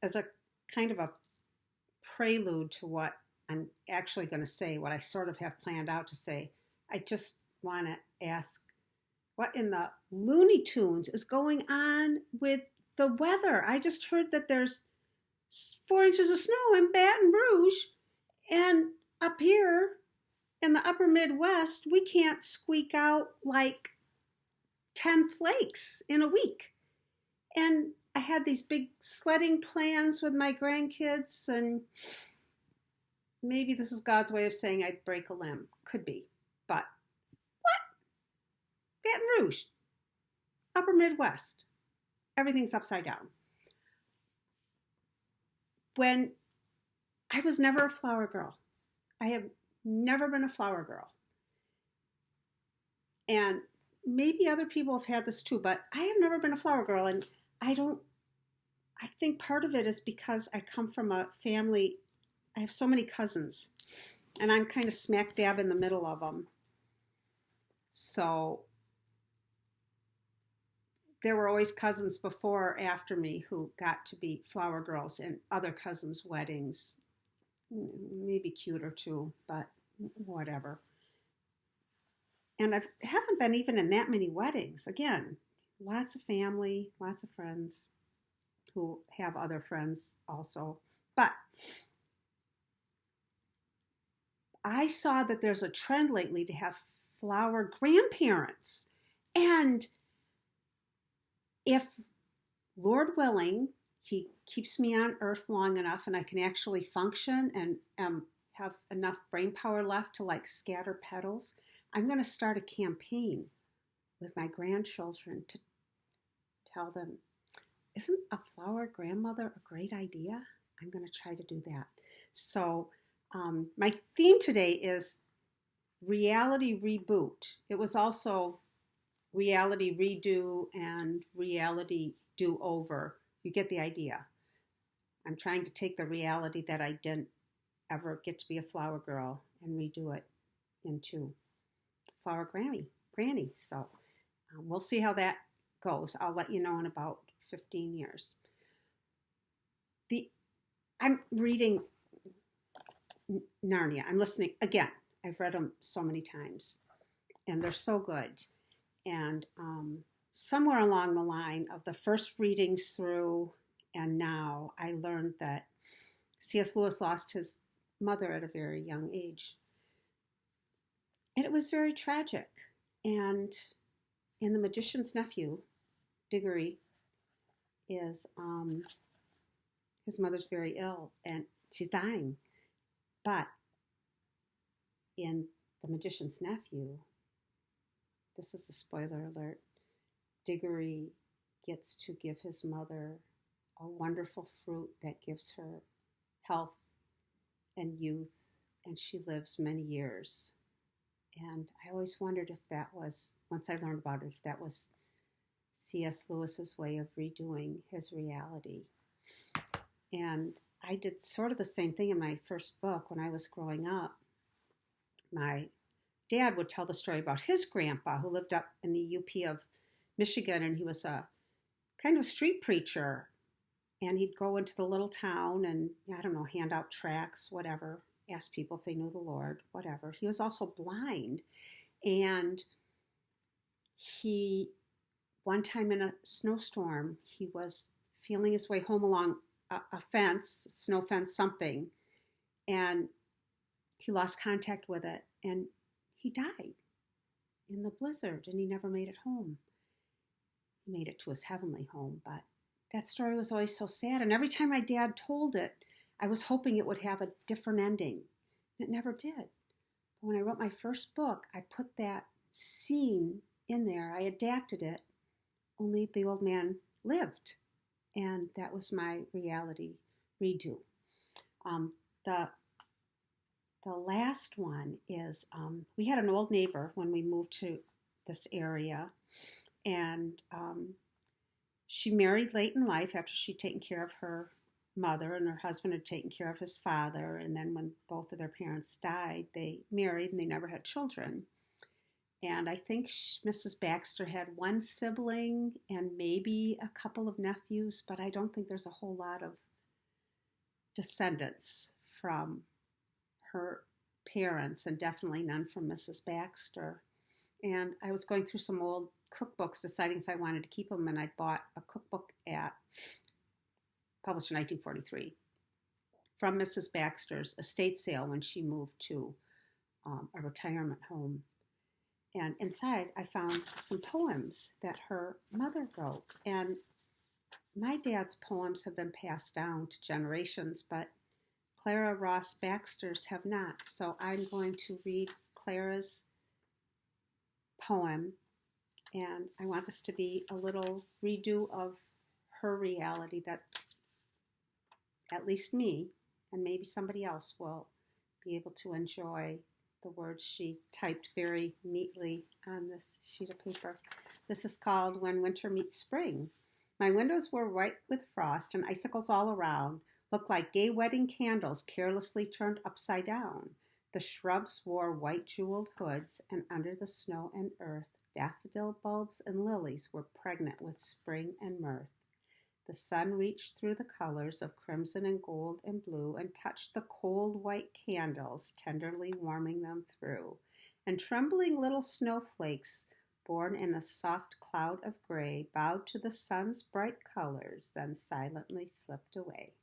as a kind of a prelude to what I'm actually going to say, what I sort of have planned out to say, I just want to ask what in the Looney Tunes is going on with the weather? I just heard that there's 4 inches of snow in Baton Rouge, and up here in the upper Midwest, we can't squeak out like 10 flakes in a week. And I had these big sledding plans with my grandkids, and maybe this is God's way of saying I'd break a limb. Could be. But what? Baton Rouge, upper Midwest, everything's upside down. When I was never a flower girl. I have never been a flower girl. And maybe other people have had this too, but I have never been a flower girl. And I think part of it is because I come from a family, I have so many cousins, and I'm kind of smack dab in the middle of them. So there were always cousins before or after me who got to be flower girls in other cousins' weddings. Maybe cute or two, but whatever. And I haven't been even in that many weddings. Again, lots of family, lots of friends who have other friends also. But I saw that there's a trend lately to have flower grandparents. And if, Lord willing, he keeps me on earth long enough and I can actually function and have enough brain power left to like scatter petals, I'm going to start a campaign with my grandchildren to tell them, isn't a flower grandmother a great idea? I'm going to try to do that. So my theme today is reality reboot. It was also reality redo and reality do-over. You get the idea. I'm trying to take the reality that I didn't ever get to be a flower girl and redo it into FlowerGranny. So we'll see how that goes. I'll let you know in about 15 years. I'm reading Narnia. I'm listening again. I've read them so many times, and they're so good. And somewhere along the line of the first readings through and now, I learned that C.S. Lewis lost his mother at a very young age. And it was very tragic. And in The Magician's Nephew, Diggory is, his mother's very ill and she's dying. But in The Magician's Nephew, this is a spoiler alert, Diggory gets to give his mother a wonderful fruit that gives her health and youth, and she lives many years. And I always wondered if that was, once I learned about it, if that was C.S. Lewis's way of redoing his reality. And I did sort of the same thing in my first book when I was growing up. My dad would tell the story about his grandpa who lived up in the UP of Michigan, and he was a kind of a street preacher. And he'd go into the little town and, I don't know, hand out tracts, whatever, ask people if they knew the Lord, whatever. He was also blind. And one time in a snowstorm, he was feeling his way home along a fence, snow fence, something. And he lost contact with it. And he died in the blizzard, and he never made it home. He made it to his heavenly home, but that story was always so sad. And every time my dad told it, I was hoping it would have a different ending. It never did. But when I wrote my first book, I put that scene in there. I adapted it, only the old man lived. And that was my reality redo. The last one is, we had an old neighbor when we moved to this area, and she married late in life after she'd taken care of her mother, and her husband had taken care of his father. And then when both of their parents died, they married and they never had children. And I think Mrs. Baxter had one sibling and maybe a couple of nephews, but I don't think there's a whole lot of descendants from her parents, and definitely none from Mrs. Baxter. And I was going through some old cookbooks deciding if I wanted to keep them, and I bought a cookbook published in 1943 from Mrs. Baxter's estate sale when she moved to a retirement home. And inside I found some poems that her mother wrote. And my dad's poems have been passed down to generations, but Clara Ross Baxter's have not. So I'm going to read Clara's poem, and I want this to be a little redo of her reality that at least me and maybe somebody else will be able to enjoy the words she typed very neatly on this sheet of paper. This is called When Winter Meets Spring. My windows were white with frost and icicles all around, looked like gay wedding candles carelessly turned upside down. The shrubs wore white jeweled hoods, and under the snow and earth, daffodil bulbs and lilies were pregnant with spring and mirth. The sun reached through the colors of crimson and gold and blue and touched the cold white candles, tenderly warming them through. And trembling little snowflakes, born in a soft cloud of gray, bowed to the sun's bright colors, then silently slipped away.